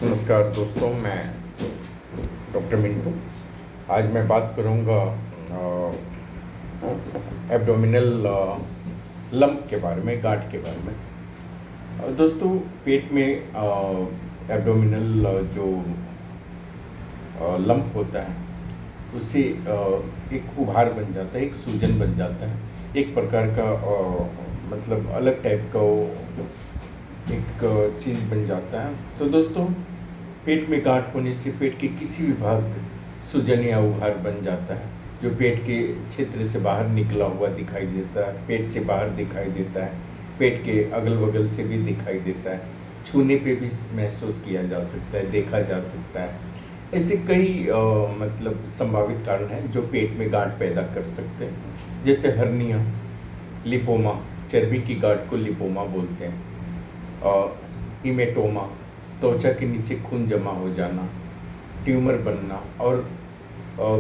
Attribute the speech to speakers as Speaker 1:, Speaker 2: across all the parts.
Speaker 1: नमस्कार दोस्तों, मैं डॉक्टर मिंटू। आज मैं बात करूंगा एब्डोमिनल लंप के बारे में, गांठ के बारे में। दोस्तों, पेट में एब्डोमिनल जो लंप होता है उससे एक उभार बन जाता है, एक सूजन बन जाता है, एक प्रकार का मतलब अलग टाइप का वो एक चीज़ बन जाता है। तो दोस्तों, पेट में गांठ होने से पेट के किसी भी भाग में सूजन या उभार बन जाता है, जो पेट के क्षेत्र से बाहर निकला हुआ दिखाई देता है, पेट से बाहर दिखाई देता है, पेट के अगल बगल से भी दिखाई देता है, छूने पे भी महसूस किया जा सकता है, देखा जा सकता है। ऐसे कई मतलब संभावित कारण हैं जो पेट में गांठ पैदा कर सकते हैं, जैसे हर्निया, लिपोमा, चर्बी की गांठ को लिपोमा बोलते हैं, हीमेटोमा, त्वचा के नीचे खून जमा हो जाना, ट्यूमर बनना, और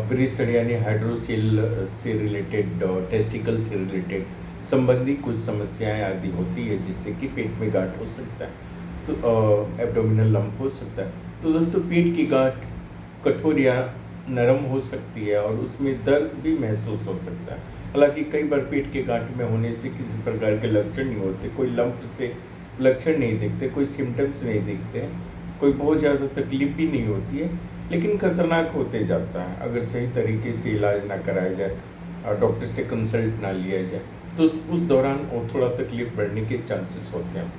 Speaker 1: ब्रीसड यानी हाइड्रोसिल से रिलेटेड, टेस्टिकल से रिलेटेड संबंधी कुछ समस्याएं आदि होती है जिससे कि पेट में गांठ हो सकता है, तो एब्डोमिनल लंप हो सकता है। तो दोस्तों, पेट की गांठ कठोर या नरम हो सकती है और उसमें दर्द भी महसूस हो सकता है। हालांकि कई बार पेट के गांठ में होने से किसी प्रकार के लक्षण नहीं होते, कोई लंप से लक्षण नहीं दिखते, कोई सिम्टम्स नहीं दिखते, कोई बहुत ज़्यादा तकलीफ भी नहीं होती है, लेकिन खतरनाक होते जाता है अगर सही तरीके से इलाज ना कराया जाए और डॉक्टर से कंसल्ट ना लिया जाए, तो उस दौरान वो थोड़ा तकलीफ बढ़ने के चांसेस होते हैं।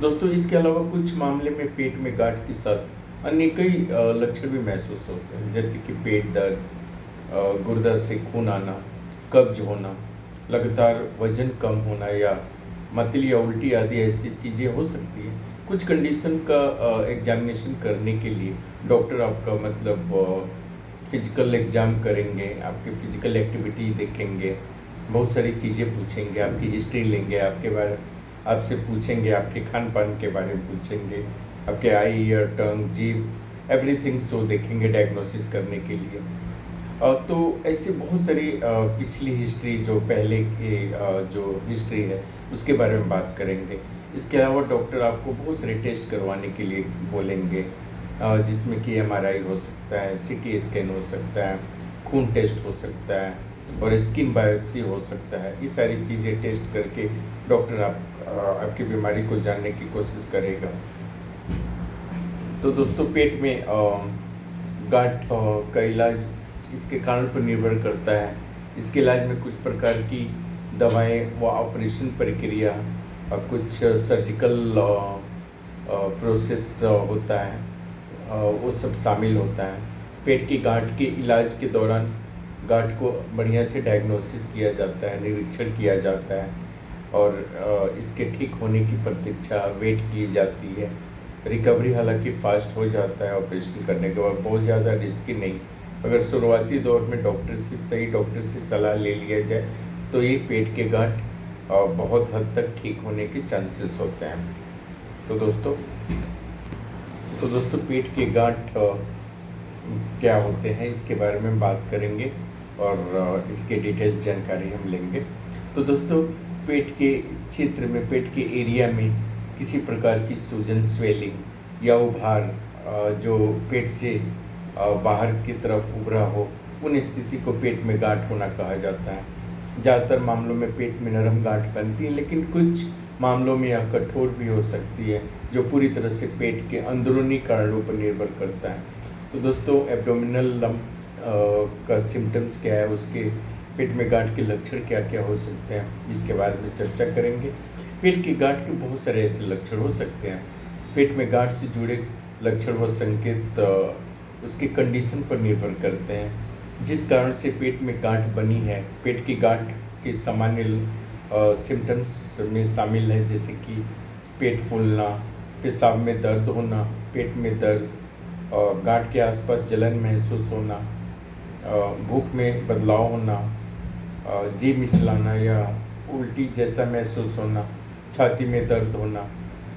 Speaker 1: दोस्तों, इसके अलावा कुछ मामले में पेट में गांठ के साथ अन्य कई लक्षण भी महसूस होते हैं, जैसे कि पेट दर्द, गुर्दा से खून आना, कब्ज होना, लगातार वजन कम होना या मतली या उल्टी आदि ऐसी चीज़ें हो सकती हैं। कुछ कंडीशन का एग्जामिनेशन करने के लिए डॉक्टर आपका मतलब फिजिकल एग्जाम करेंगे, आपकी फिजिकल एक्टिविटी देखेंगे, बहुत सारी चीज़ें पूछेंगे, आपकी हिस्ट्री लेंगे, आपके बारे आपसे पूछेंगे, आपके खान पान के बारे में पूछेंगे, आपके आई, ईयर, टंग, जीभ, एवरीथिंग सो देखेंगे डायग्नोसिस करने के लिए। तो ऐसे बहुत सारी पिछली हिस्ट्री, जो पहले की जो हिस्ट्री है उसके बारे में बात करेंगे। इसके अलावा डॉक्टर आपको बहुत सारे टेस्ट करवाने के लिए बोलेंगे, जिसमें कि एमआरआई हो सकता है, सीटी स्कैन हो सकता है, खून टेस्ट हो सकता है और स्किन बायोप्सी हो सकता है। ये सारी चीज़ें टेस्ट करके डॉक्टर आपकी बीमारी को जानने की कोशिश करेगा। तो दोस्तों, पेट में गांठ का इलाज इसके कारण पर निर्भर करता है। इसके इलाज में कुछ प्रकार की दवाएं व ऑपरेशन प्रक्रिया और कुछ सर्जिकल प्रोसेस होता है, वो सब शामिल होता है। पेट की गांठ के इलाज के दौरान गांठ को बढ़िया से डायग्नोसिस किया जाता है, निरीक्षण किया जाता है और इसके ठीक होने की प्रतीक्षा वेट की जाती है। रिकवरी हालांकि फास्ट हो जाता है ऑपरेशन करने के बाद, बहुत ज़्यादा रिस्की नहीं। अगर शुरुआती दौर में सही डॉक्टर से सलाह ले लिया जाए तो ये पेट के गांठ बहुत हद तक ठीक होने के चांसेस होते हैं। तो दोस्तों पेट के गांठ क्या होते हैं इसके बारे में बात करेंगे और इसके डिटेल जानकारी हम लेंगे। तो दोस्तों, पेट के क्षेत्र में, पेट के एरिया में किसी प्रकार की सूजन, स्वेलिंग या उभार जो पेट से बाहर की तरफ उभरा हो, उन स्थिति को पेट में गांठ होना कहा जाता है। ज़्यादातर मामलों में पेट में नरम गांठ बनती है, लेकिन कुछ मामलों में यह कठोर भी हो सकती है, जो पूरी तरह से पेट के अंदरूनी कारणों पर निर्भर करता है। तो दोस्तों, एब्डोमिनल लंप्स का सिम्टम्स क्या है, उसके पेट में गांठ के लक्षण क्या क्या हो सकते हैं, इसके बारे में चर्चा करेंगे। पेट की गांठ के बहुत सारे ऐसे लक्षण हो सकते हैं। पेट में गांठ से जुड़े लक्षण व संकेत उसकी कंडीशन पर निर्भर करते हैं, जिस कारण से पेट में गांठ बनी है। पेट की गांठ के सामान्य सिम्टम्स में शामिल है, जैसे कि पेट फूलना, पेशाब में दर्द होना, पेट में दर्द, गांठ के आसपास जलन महसूस होना, भूख में बदलाव होना, जी मिचलाना या उल्टी जैसा महसूस होना, छाती में दर्द होना,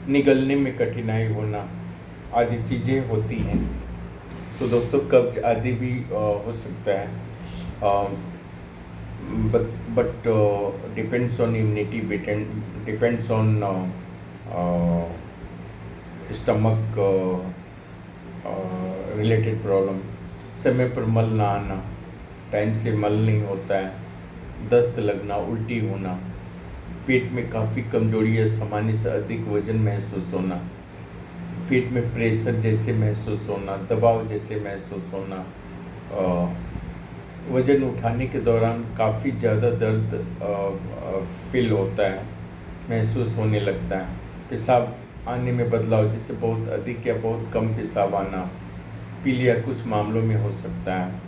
Speaker 1: निगलने में कठिनाई होना आदि चीज़ें होती हैं। तो दोस्तों, कब्ज आदि भी हो सकता है, but depends on immunity, depends on stomach related problem, समय पर मल ना आना, टाइम से मल नहीं होता है, दस्त लगना, उल्टी होना, पेट में काफ़ी कमजोरी या सामान्य से अधिक वजन महसूस होना, पेट में प्रेशर जैसे महसूस होना, दबाव जैसे महसूस होना, वजन उठाने के दौरान काफ़ी ज़्यादा दर्द फील होता है, महसूस होने लगता है, पेशाब आने में बदलाव जैसे बहुत अधिक या बहुत कम पेशाब आना, पीलिया कुछ मामलों में हो सकता है।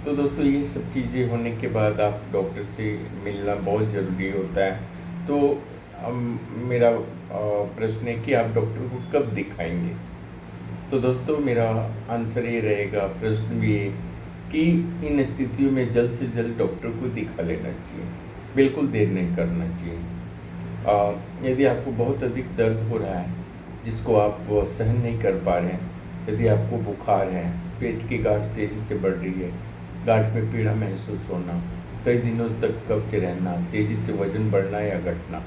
Speaker 1: तो दोस्तों ये सब चीज़ें होने के बाद आप डॉक्टर से मिलना बहुत ज़रूरी होता है। तो मेरा प्रश्न है कि आप डॉक्टर को कब दिखाएंगे? तो दोस्तों मेरा आंसर ये रहेगा, प्रश्न भी ये कि इन स्थितियों में जल्द से जल्द डॉक्टर को दिखा लेना चाहिए, बिल्कुल देर नहीं करना चाहिए। यदि आपको बहुत अधिक दर्द हो रहा है जिसको आप सहन नहीं कर पा रहे हैं, यदि आपको बुखार है, पेट की गांठ तेज़ी से बढ़ रही है, गांठ में पीड़ा महसूस होना, कई दिनों तक कब्ज रहना, तेज़ी से वजन बढ़ना या घटना।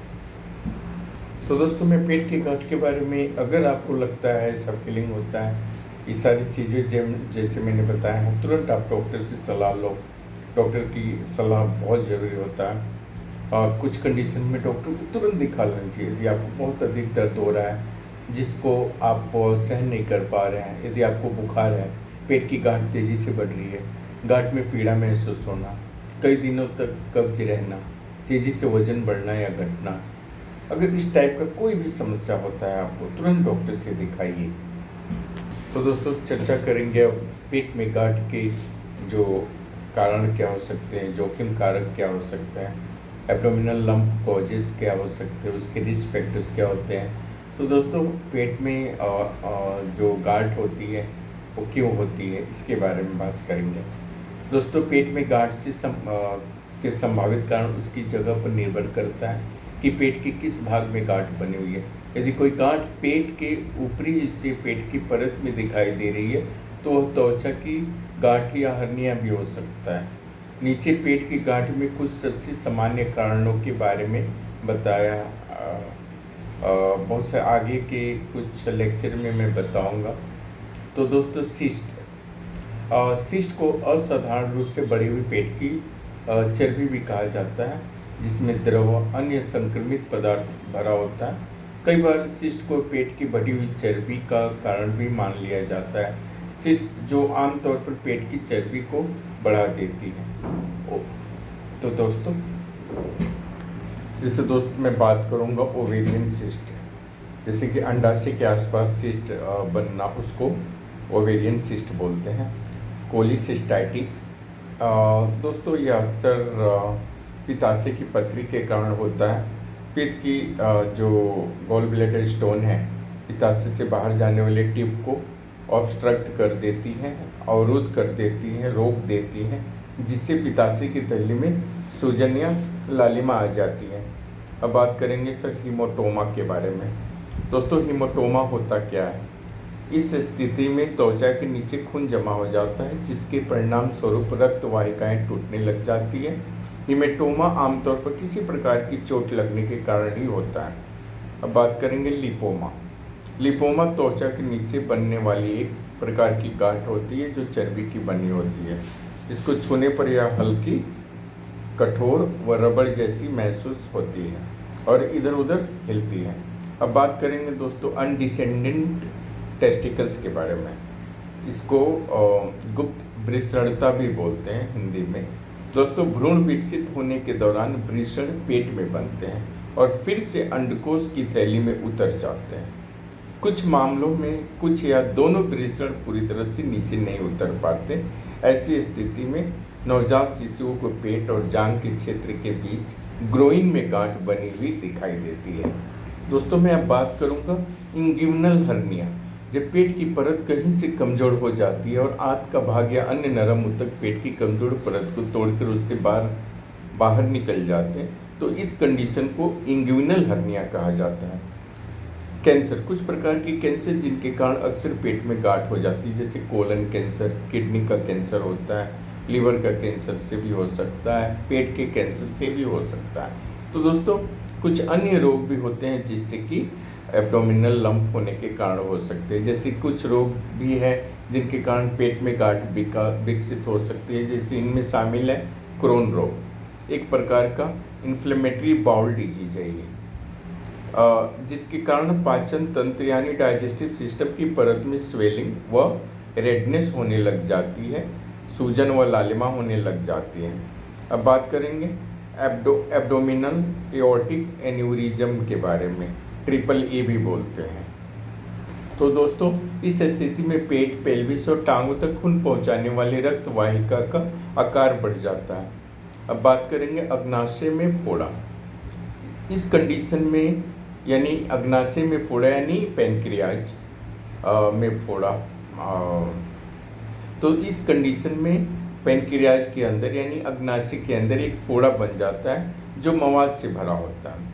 Speaker 1: तो दोस्तों मैं पेट की गांठ के बारे में, अगर आपको लगता है ऐसा फीलिंग होता है, ये सारी चीज़ें जैसे मैंने बताया है, तुरंत आप डॉक्टर से सलाह लो। डॉक्टर की सलाह बहुत ज़रूरी होता है। कुछ कंडीशन में डॉक्टर को तुरंत दिखा लेना चाहिए। यदि आपको बहुत अधिक दर्द हो रहा है जिसको आप सहन नहीं कर पा रहे हैं, यदि आपको बुखार है, पेट की गांठ तेज़ी से बढ़ रही है, गांठ में पीड़ा महसूस होना, कई दिनों तक कब्ज रहना, तेज़ी से वजन बढ़ना या घटना, अगर इस टाइप का कोई भी समस्या होता है आपको तुरंत डॉक्टर से दिखाइए। तो दोस्तों चर्चा करेंगे अब पेट में गांठ के जो कारण क्या हो सकते हैं, जोखिम कारक क्या हो सकता है, एब्डोमिनल लंप कॉजेज क्या हो सकते हैं, उसके रिस्क फैक्टर्स क्या होते हैं। तो दोस्तों पेट में जो गांठ होती है वो क्यों होती है, इसके बारे में बात करेंगे। दोस्तों पेट में गांठ के संभावित कारण उसकी जगह पर निर्भर करता है कि पेट के किस भाग में गांठ बनी हुई है। यदि कोई गांठ पेट के ऊपरी हिस्से, पेट की परत में दिखाई दे रही है तो वह त्वचा की गांठ या हर्निया भी हो सकता है। नीचे पेट की गांठ में कुछ सबसे सामान्य कारणों के बारे में बताया, बहुत से आगे के कुछ लेक्चर में मैं बताऊंगा। तो दोस्तों सिस्ट को असाधारण रूप से बढ़ी हुई पेट की चर्बी भी कहा जाता है, जिसमें द्रव अन्य संक्रमित पदार्थ भरा होता है। कई बार सिस्ट को पेट की बढ़ी हुई चर्बी का कारण भी मान लिया जाता है, सिस्ट जो आमतौर पर पेट की चर्बी को बढ़ा देती है। तो दोस्तों जैसे मैं बात करूंगा ओवेरियन सिस्ट, जैसे कि अंडाशय के आसपास सिस्ट बनना, उसको ओवेरियन सिस्ट बोलते हैं। कोलिसिस्टाइटिस दोस्तों ये अक्सर पित्ताशय की पथरी के कारण होता है। पित्त की जो गॉल ब्लैडर स्टोन है पित्ताशय से बाहर जाने वाले ट्यूब को ऑब्स्ट्रक्ट कर देती है, अवरुद्ध कर देती है, रोक देती है, जिससे पित्ताशय की थैली में सूजन या लालिमा आ जाती है। अब बात करेंगे सर हीमोटोमा के बारे में। दोस्तों हीमोटोमा होता क्या है? इस स्थिति में त्वचा के नीचे खून जमा हो जाता है, जिसके परिणाम स्वरूप रक्त वाहिकाएं टूटने लग जाती है। हीमेटोमा आमतौर पर किसी प्रकार की चोट लगने के कारण ही होता है। अब बात करेंगे लिपोमा। लिपोमा त्वचा के नीचे बनने वाली एक प्रकार की गांठ होती है जो चर्बी की बनी होती है। इसको छूने पर यह हल्की, कठोर व रबड़ जैसी महसूस होती है और इधर उधर हिलती है। अब बात करेंगे दोस्तों अनडिसेंडेंट टेस्टिकल्स के बारे में। इसको गुप्त वृषणता भी बोलते हैं हिंदी में। दोस्तों भ्रूण विकसित होने के दौरान वृषण पेट में बनते हैं और फिर से अंडकोश की थैली में उतर जाते हैं। कुछ मामलों में कुछ या दोनों वृषण पूरी तरह से नीचे नहीं उतर पाते। ऐसी स्थिति में नवजात शिशुओं को पेट और जांघ के क्षेत्र के बीच ग्रोइन में गांठ बनी हुई दिखाई देती है। दोस्तों मैं अब बात करूंगा इंग्यूनल हर्निया। जब पेट की परत कहीं से कमजोर हो जाती है और आंत का भाग या अन्य नरम ऊतक पेट की कमजोर परत को तोड़कर उससे बाहर निकल जाते हैं, तो इस कंडीशन को इंग्यूनल हर्निया कहा जाता है। कैंसर, कुछ प्रकार की कैंसर जिनके कारण अक्सर पेट में गांठ हो जाती है, जैसे कोलन कैंसर, किडनी का कैंसर होता है, लिवर का कैंसर से भी हो सकता है, पेट के कैंसर से भी हो सकता है। तो दोस्तों कुछ अन्य रोग भी होते हैं जिससे कि एब्डोमिनल लंप होने के कारण हो सकते हैं। जैसे कुछ रोग भी हैं जिनके कारण पेट में गांठ विकसित हो सकती है, जैसे इनमें शामिल है क्रोन रोग, एक प्रकार का इन्फ्लेमेटरी बाउल डिजीज है ये, जिसके कारण पाचन तंत्र यानी डाइजेस्टिव सिस्टम की परत में स्वेलिंग व रेडनेस होने लग जाती है, सूजन व लालिमा होने लग जाती है। अब बात करेंगे एब्डोमिनल एओर्टिक एन्यूरिज्म के बारे में, ट्रिपल ए भी बोलते हैं। तो दोस्तों, इस स्थिति में पेट, पेल्विस और टांगों तक खून पहुंचाने वाली रक्त वाहिका का आकार बढ़ जाता है। अब बात करेंगे अग्नाशय में फोड़ा। इस कंडीशन में यानी अग्नाशय में फोड़ा यानी पैनक्रियाज में फोड़ा, तो इस कंडीशन में पैनक्रियाज के अंदर यानी अग्नाशय के अंदर एक फोड़ा बन जाता है जो मवाद से भरा होता है।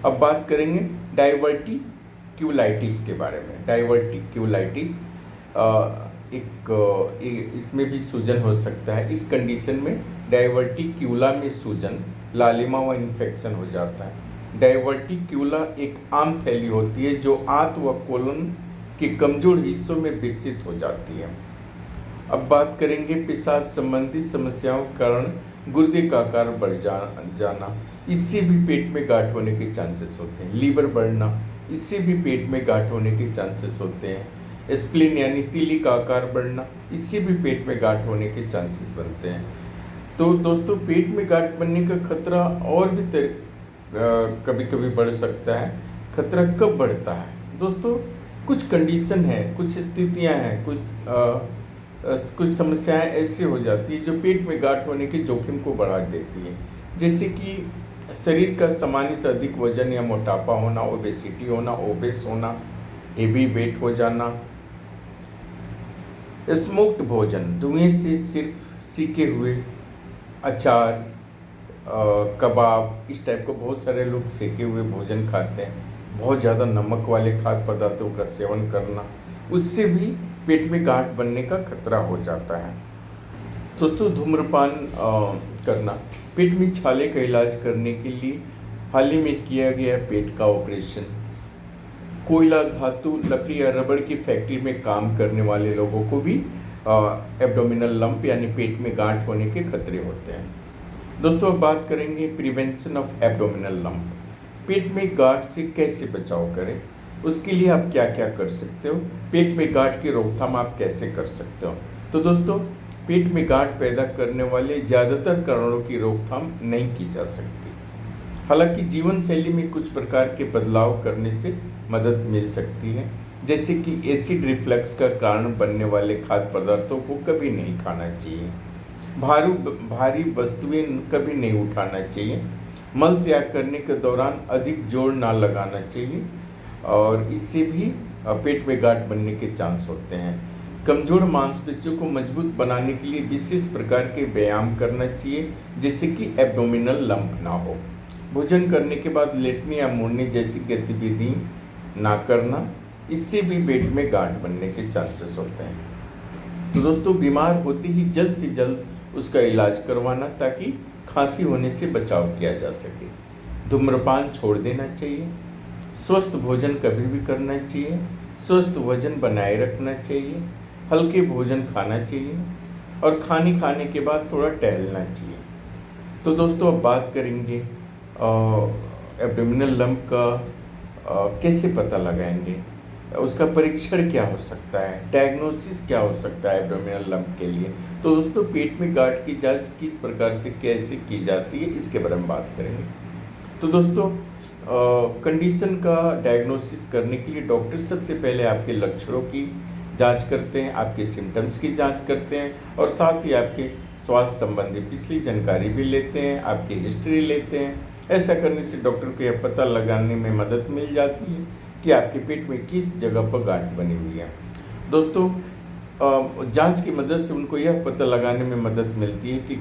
Speaker 1: अब बात करेंगे डाइवर्टिक्यूलाइटिस के बारे में। डाइवर्टिक्यूलाइटिस इसमें भी सूजन हो सकता है। इस कंडीशन में डाइवर्टिक्यूला में सूजन, लालिमा व इन्फेक्शन हो जाता है। डाइवर्टिक्यूला एक आम थैली होती है जो आंत व कोलन के कमजोर हिस्सों में विकसित हो जाती है। अब बात करेंगे पेशाब संबंधी समस्याओं के कारण गुर्दे का आकार बढ़ जाना, इससे भी पेट में गांठ होने के चांसेस होते हैं। लीवर बढ़ना, इससे भी पेट में गांठ होने के चांसेस होते हैं। स्प्लीन यानी तीली का आकार बढ़ना, इससे भी पेट में गांठ होने के चांसेस बनते हैं। तो दोस्तों, पेट में गांठ बनने का खतरा और भी कभी कभी बढ़ सकता है। खतरा कब बढ़ता है दोस्तों? कुछ कंडीशन है, कुछ स्थितियां हैं, कुछ समस्याएं ऐसी हो जाती है जो पेट में गांठ होने के जोखिम को बढ़ा देती है। जैसे कि शरीर का सामान्य से अधिक वजन या मोटापा होना, ओबेसिटी होना, ओबेस होना, हेवी वेट हो जाना, स्मोक्ड भोजन, धुएं से सिर्फ सीके हुए अचार, कबाब, इस टाइप को बहुत सारे लोग सेके हुए भोजन खाते हैं। बहुत ज़्यादा नमक वाले खाद्य पदार्थों का सेवन करना, उससे भी पेट में गांठ बनने का खतरा हो जाता है। दोस्तों, धूम्रपान करना। पेट में छाले का इलाज करने के लिए हाल ही में किया गया पेट का ऑपरेशन। कोयला, धातु, लकड़ी या रबड़ की फैक्ट्री में काम करने वाले लोगों को भी एब्डोमिनल लंप यानी पेट में गांठ होने के खतरे होते हैं। दोस्तों, अब बात करेंगे प्रिवेंशन ऑफ एब्डोमिनल लंप। पेट में गांठ से कैसे बचाव करें, उसके लिए आप क्या क्या कर सकते हो, पेट में गांठ की रोकथाम आप कैसे कर सकते हो। तो दोस्तों, पेट में गांठ पैदा करने वाले ज़्यादातर कारणों की रोकथाम नहीं की जा सकती। हालांकि जीवन शैली में कुछ प्रकार के बदलाव करने से मदद मिल सकती है, जैसे कि एसिड रिफ्लक्स का कारण बनने वाले खाद्य पदार्थों को कभी नहीं खाना चाहिए, भारी वस्तुएं कभी नहीं उठाना चाहिए, मल त्याग करने के दौरान अधिक जोर ना लगाना चाहिए और इससे भी पेट में गांठ बनने के चांस होते हैं। कमजोर मांसपेशियों को मजबूत बनाने के लिए विशेष प्रकार के व्यायाम करना चाहिए, जिससे कि एब्डोमिनल लंप ना हो। भोजन करने के बाद लेटने या मुड़ने जैसी गतिविधि ना करना, इससे भी पेट में गांठ बनने के चांसेस होते हैं। तो दोस्तों, बीमार होते ही जल्द से जल्द उसका इलाज करवाना, ताकि खांसी होने से बचाव किया जा सके। धूम्रपान छोड़ देना चाहिए, स्वस्थ भोजन कभी भी करना चाहिए, स्वस्थ वजन बनाए रखना चाहिए, हल्के भोजन खाना चाहिए और खाने के बाद थोड़ा टहलना चाहिए। तो दोस्तों, अब बात करेंगे एब्डोमिनल लंप का कैसे पता लगाएंगे, उसका परीक्षण क्या हो सकता है, डायग्नोसिस क्या हो सकता है एब्डोमिनल लंप के लिए। तो दोस्तों, पेट में गांठ की जांच किस प्रकार से कैसे की जाती है, इसके बारे में बात करेंगे। तो दोस्तों, कंडीशन का डायग्नोसिस करने के लिए डॉक्टर सबसे पहले आपके लक्षणों की जांच करते हैं, आपके सिम्टम्स की जांच करते हैं और साथ ही आपके स्वास्थ्य संबंधी पिछली जानकारी भी लेते हैं, आपकी हिस्ट्री लेते हैं। ऐसा करने से डॉक्टर को यह पता लगाने में मदद मिल जाती है कि आपके पेट में किस जगह पर गांठ बनी हुई है। दोस्तों, जांच की मदद से उनको यह पता लगाने में मदद मिलती है कि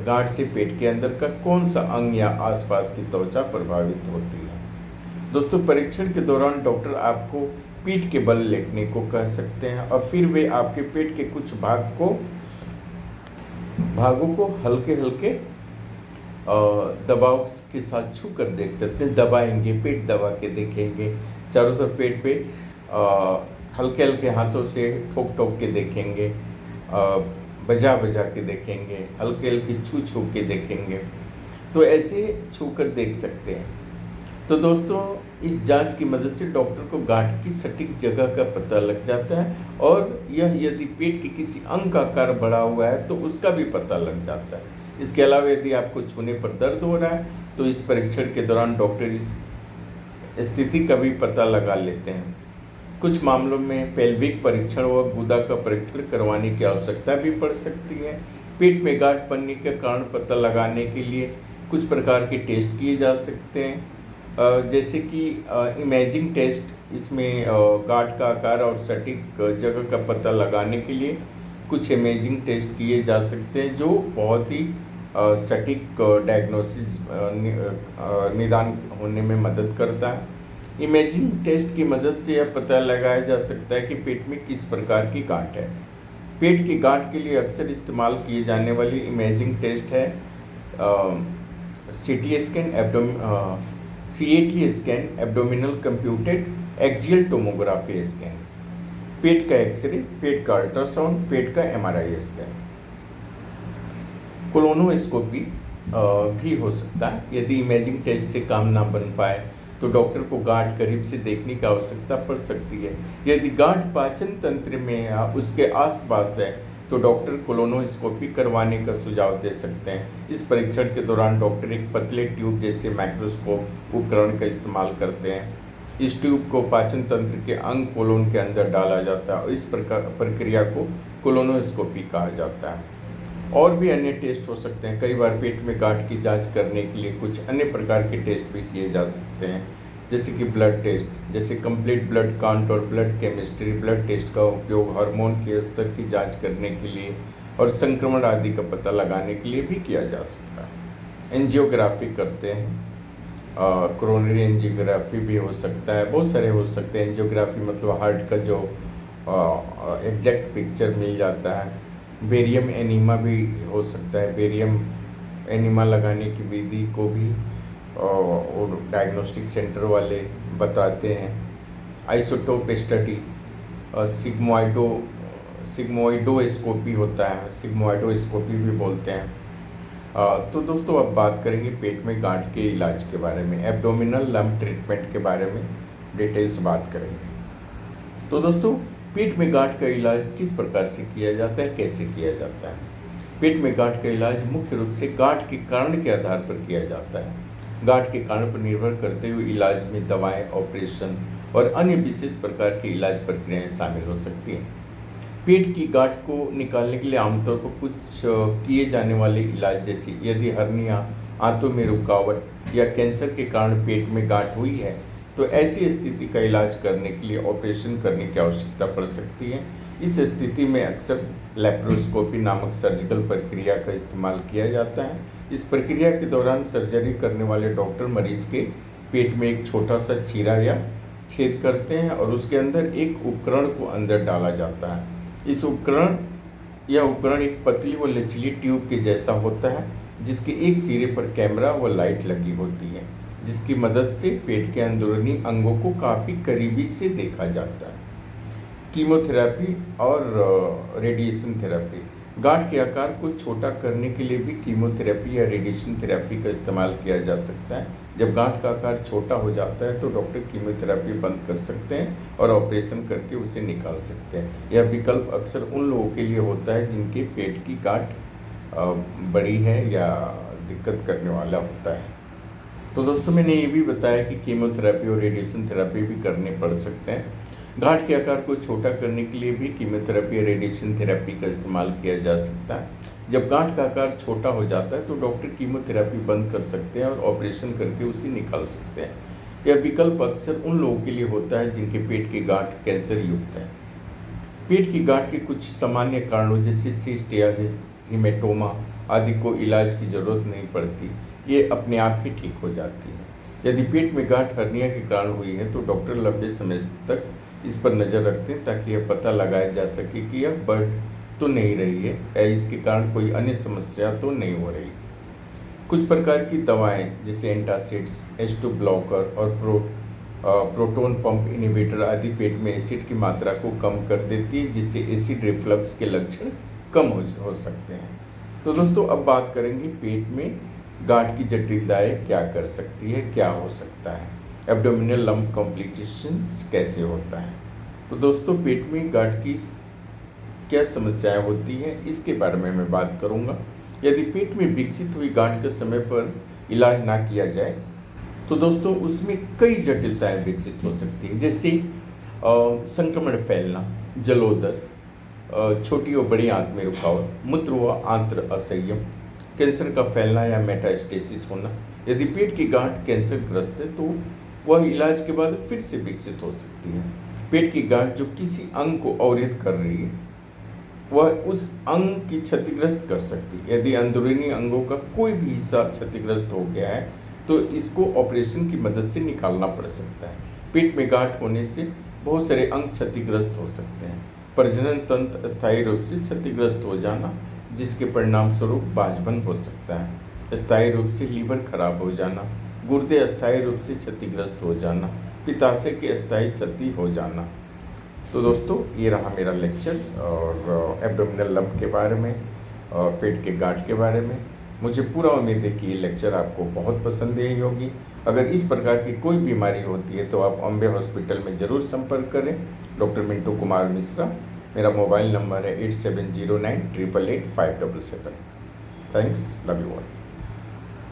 Speaker 1: गांठ से पेट के अंदर का कौन सा अंग या आसपास की त्वचा प्रभावित होती है। दोस्तों, परीक्षण के दौरान डॉक्टर आपको पीठ के बल लेटने को कह सकते हैं और फिर वे आपके पेट के कुछ भागों को हल्के हल्के दबाव के साथ छू कर देख सकते हैं। दबाएंगे, पेट दबा के देखेंगे, चारों तरफ पेट पे हल्के हल्के हाथों से ठोक ठोक के देखेंगे, बजा बजा के देखेंगे, हल्के हल्के छू छू के देखेंगे। तो ऐसे छू कर देख सकते हैं। तो दोस्तों, इस जांच की मदद से डॉक्टर को गांठ की सटीक जगह का पता लग जाता है, और यह यदि पेट के किसी अंग का आकार बढ़ा हुआ है तो उसका भी पता लग जाता है। इसके अलावा यदि आपको छूने पर दर्द हो रहा है तो इस परीक्षण के दौरान डॉक्टर इस स्थिति का भी पता लगा लेते हैं। कुछ मामलों में पेल्विक परीक्षण व गुदा का परीक्षण करवाने की आवश्यकता भी पड़ सकती है। पेट में गांठ बनने के कारण पता लगाने के लिए कुछ प्रकार के टेस्ट किए जा सकते हैं, जैसे कि इमेजिंग टेस्ट। इसमें गांठ का आकार और सटीक जगह का पता लगाने के लिए कुछ इमेजिंग टेस्ट किए जा सकते हैं, जो बहुत ही सटीक डायग्नोसिस निदान होने में मदद करता है। इमेजिंग टेस्ट की मदद से यह पता लगाया जा सकता है कि पेट में किस प्रकार की गांठ है। पेट की गांठ के लिए अक्सर इस्तेमाल किए जाने वाली इमेजिंग टेस्ट है CT scan, CAT scan, abdominal computed axial tomography scan, पेट का एक्सरे, पेट का अल्ट्रासाउंड, पेट का MRI स्कैन। कोलोनोस्कोपी भी हो सकता है। यदि इमेजिंग टेस्ट से काम ना बन पाए तो डॉक्टर को गांठ करीब से देखने की आवश्यकता पड़ सकती है। यदि गांठ पाचन तंत्र में या उसके आसपास है तो डॉक्टर कोलोनोस्कोपी करवाने का सुझाव दे सकते हैं। इस परीक्षण के दौरान डॉक्टर एक पतले ट्यूब जैसे माइक्रोस्कोप उपकरण का इस्तेमाल करते हैं। इस ट्यूब को पाचन तंत्र के अंग कोलोन के अंदर डाला जाता है और इस प्रक्रिया को कोलोनोस्कोपी कहा जाता है। और भी अन्य टेस्ट हो सकते हैं। कई बार पेट में गांठ की जांच करने के लिए कुछ अन्य प्रकार के टेस्ट भी किए जा सकते हैं, जैसे कि ब्लड टेस्ट, जैसे कंप्लीट ब्लड काउंट और ब्लड केमिस्ट्री। ब्लड टेस्ट का उपयोग हार्मोन के स्तर की जांच करने के लिए और संक्रमण आदि का पता लगाने के लिए भी किया जा सकता है। एंजियोग्राफी करते हैं, कोरोनरी एंजियोग्राफी भी हो सकता है, बहुत सारे हो सकते हैं। एंजियोग्राफी मतलब हार्ट का जो एग्जैक्ट पिक्चर मिल जाता है। बेरियम एनीमा भी हो सकता है। बेरियम एनीमा लगाने की विधि को भी और डायग्नोस्टिक सेंटर वाले बताते हैं। आइसोटोप स्टडी, सिग्मोइडोस्कोपी होता है, सिग्मोइडोस्कोपी भी बोलते हैं। तो दोस्तों, अब बात करेंगे पेट में गांठ के इलाज के बारे में, एब्डोमिनल लम्प ट्रीटमेंट के बारे में डिटेल्स बात करेंगे। तो दोस्तों, पेट में गांठ का इलाज किस प्रकार से किया जाता है, कैसे किया जाता है? पेट में गांठ का इलाज मुख्य रूप से गांठ के कारण के आधार पर किया जाता है। गांठ के कारण पर निर्भर करते हुए इलाज में दवाएं, ऑपरेशन और अन्य विशेष प्रकार की इलाज प्रक्रियाएं शामिल हो सकती हैं। पेट की गांठ को निकालने के लिए आमतौर पर कुछ किए जाने वाले इलाज, जैसे यदि हर्निया, आंतों में रुकावट या कैंसर के कारण पेट में गांठ हुई है तो ऐसी स्थिति का इलाज करने के लिए ऑपरेशन करने की आवश्यकता पड़ सकती है। इस स्थिति में अक्सर लैप्रोस्कोपी नामक सर्जिकल प्रक्रिया का इस्तेमाल किया जाता है। इस प्रक्रिया के दौरान सर्जरी करने वाले डॉक्टर मरीज के पेट में एक छोटा सा चीरा या छेद करते हैं और उसके अंदर एक उपकरण को अंदर डाला जाता है। इस उपकरण एक पतली व लचीली ट्यूब के जैसा होता है, जिसके एक सिरे पर कैमरा व लाइट लगी होती है, जिसकी मदद से पेट के अंदरूनी अंगों को काफ़ी करीबी से देखा जाता है। कीमोथेरेपी और रेडिएशन थेरेपी, गांठ के आकार को छोटा करने के लिए भी कीमोथेरेपी या रेडिएशन थेरेपी का इस्तेमाल किया जा सकता है। जब गांठ का आकार छोटा हो जाता है तो डॉक्टर कीमोथेरेपी बंद कर सकते हैं और ऑपरेशन करके उसे निकाल सकते हैं। यह विकल्प अक्सर उन लोगों के लिए होता है जिनके पेट की गांठ बड़ी है या दिक्कत करने वाला होता है। तो दोस्तों, मैंने ये भी बताया कि कीमोथेरेपी और रेडिएशन थेरेपी भी करने पड़ सकते हैं। गांठ के आकार को छोटा करने के लिए भी कीमोथेरेपी या रेडिएशन थेरेपी का इस्तेमाल किया जा सकता है। जब गांठ का आकार छोटा हो जाता है तो डॉक्टर कीमोथेरेपी बंद कर सकते हैं और ऑपरेशन करके उसे निकाल सकते हैं। यह विकल्प अक्सर उन लोगों के लिए होता है जिनके पेट की गांठ कैंसर युक्त है। पेट की गांठ के कुछ सामान्य कारणों जैसे सिस्ट या हीमेटोमा आदि को इलाज की जरूरत नहीं पड़ती, ये अपने आप ही ठीक हो जाती है। यदि पेट में गांठ हर्निया के कारण हुई है तो डॉक्टर लंबे समय तक इस पर नज़र रखते हैं ताकि यह पता लगाया जा सके कि यह बढ़ तो नहीं रही है या इसके कारण कोई अन्य समस्या तो नहीं हो रही। कुछ प्रकार की दवाएं जैसे एंटासिड्स, H2 ब्लॉकर और प्रोटोन पंप इनहिबिटर आदि पेट में एसिड की मात्रा को कम कर देती है, जिससे एसिड रिफ्लक्स के लक्षण कम हो सकते हैं। तो दोस्तों अब बात करेंगे पेट में गांठ की जटिलताएं क्या कर सकती है, क्या हो सकता है, एब्डोमिनल लंप कॉम्प्लिकेशंस कैसे होता है। तो दोस्तों पेट में गांठ की क्या समस्याएं होती हैं इसके बारे में मैं बात करूंगा। यदि पेट में विकसित हुई गांठ के समय पर इलाज ना किया जाए तो दोस्तों उसमें कई जटिलताएं विकसित हो सकती है, जैसे संक्रमण फैलना, जलोदर, छोटी और बड़ी आंत में रुकावट, मूत्र व आंत्र असंयम, कैंसर का फैलना या मेटास्टेसिस होना। यदि पेट की गांठ कैंसर ग्रस्त है तो वह इलाज के बाद फिर से विकसित हो सकती है। पेट की गांठ जो किसी अंग को अवरुद्ध कर रही है वह उस अंग की क्षतिग्रस्त कर सकती है। यदि अंदरूनी अंगों का कोई भी हिस्सा क्षतिग्रस्त हो गया है तो इसको ऑपरेशन की मदद से निकालना पड़ सकता है। पेट में गांठ होने से बहुत सारे अंग क्षतिग्रस्त हो सकते हैं। प्रजनन तंत्र अस्थायी रूप से क्षतिग्रस्त हो जाना, जिसके परिणाम स्वरूप बांझपन हो सकता है। अस्थायी रूप से लीवर खराब हो जाना, गुर्दे अस्थायी रूप से क्षतिग्रस्त हो जाना, पित्ताशय की अस्थायी क्षति हो जाना। तो दोस्तों ये रहा मेरा लेक्चर और एब्डोमिनल लंप के बारे में और पेट के गांठ के बारे में। मुझे पूरा उम्मीद है कि ये लेक्चर आपको बहुत पसंद आई होगी। अगर इस प्रकार की कोई बीमारी होती है तो आप अम्बे हॉस्पिटल में ज़रूर संपर्क करें। डॉक्टर मिंटू कुमार मिश्रा, मेरा मोबाइल नंबर है 8709888577। Thanks, love you all.